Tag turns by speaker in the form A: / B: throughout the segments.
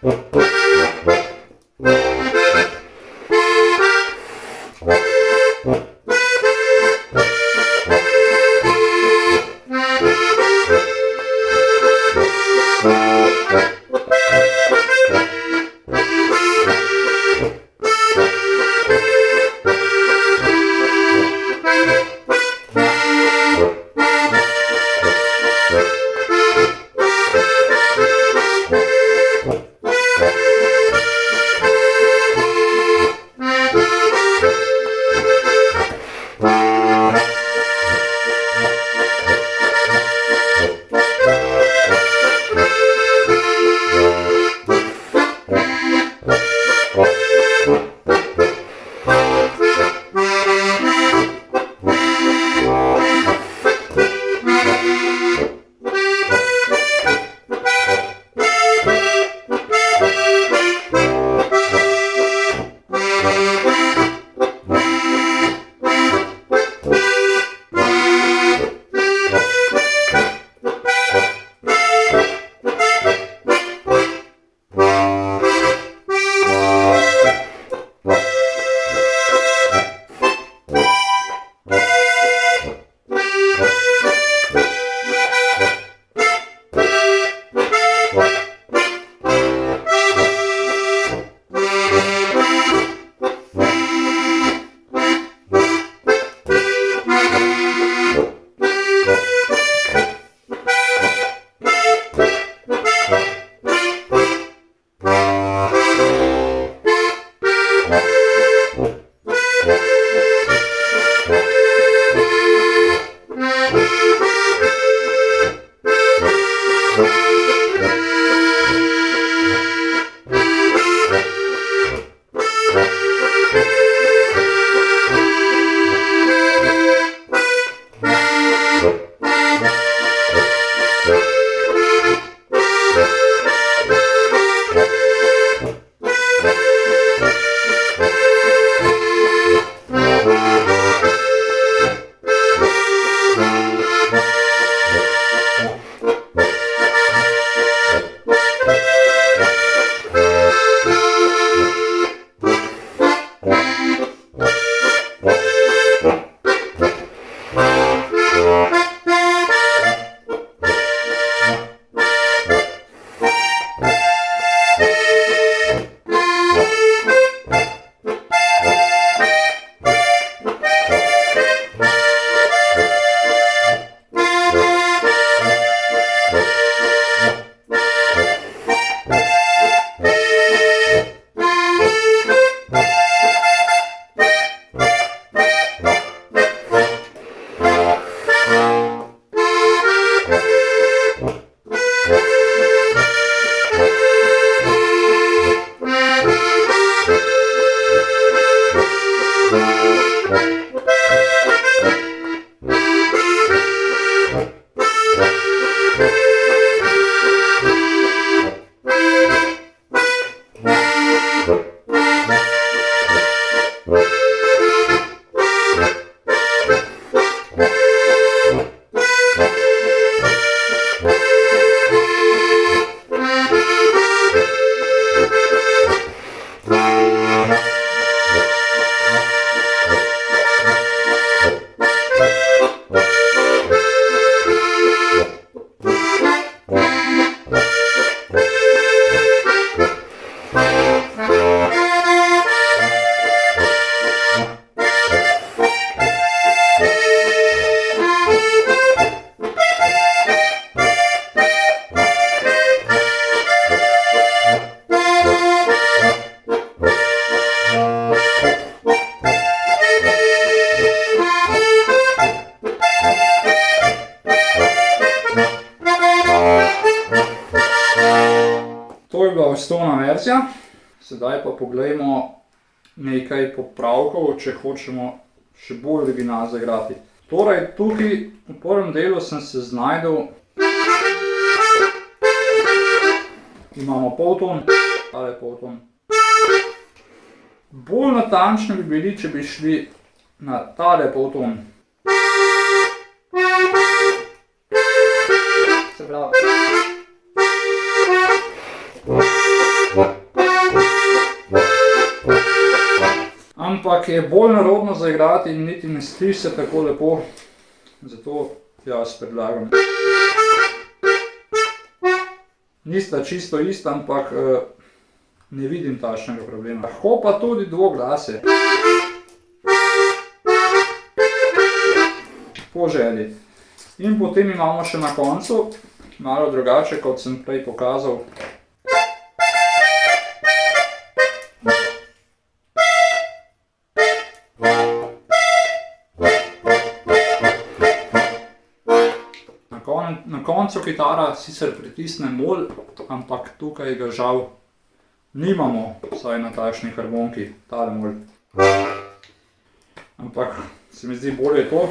A: To je bila osnovna verzija, sedaj pa poglejmo nekaj popravkov, če hočemo še bolj original zaigrati. Torej, tukaj v prvem delu sem se znajdel, imamo polton, tale polton. Bolj natančni bi bili, če bi šli na tale polton. Se pravi. ampak je bolj nerodno zaigrati in niti ne sliši se tako lepo. Zato jaz predlagam. Nista čisto ista, ampak ne vidim takšnega problema. Lahko pa tudi dvoglasje. Po želji. In potem imamo še na koncu, malo drugače, kot sem prej pokazal. Na koncu kitara sicer pritisne mol, ampak tukaj ga žal nimamo, vsaj na takšni harmoniki, tale mol. Ampak se mi zdi bolje to,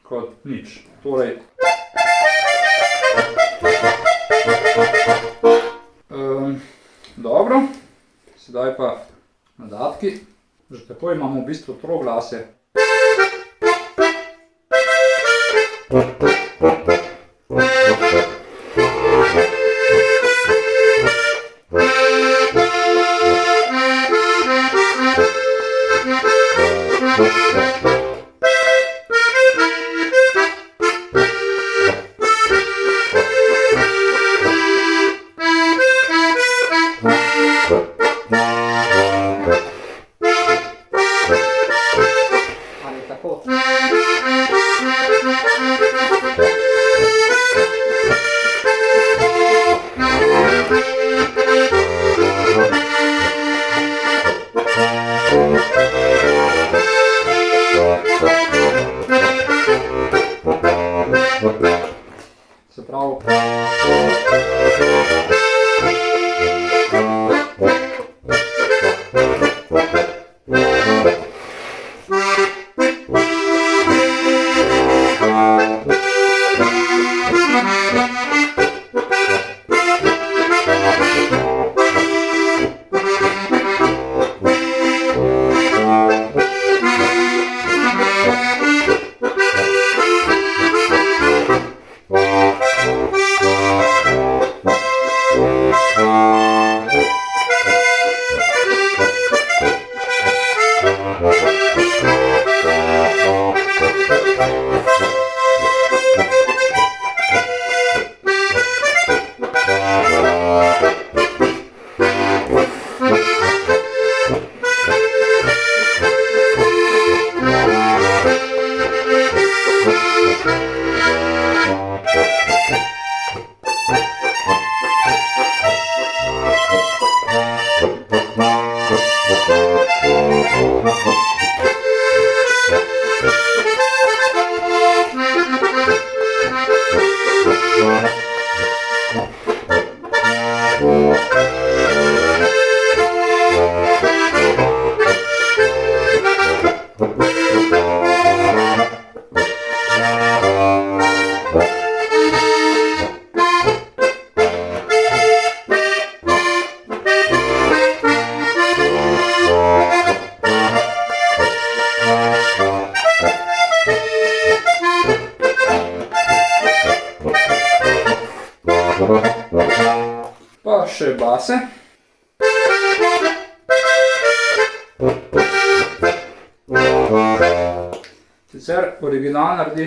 A: kot nič. Torej, dobro, sedaj pa nadatki. Že tako imamo v bistvu troglasje. Ali tako? Se pravi, pa še base. Sicer original naredi.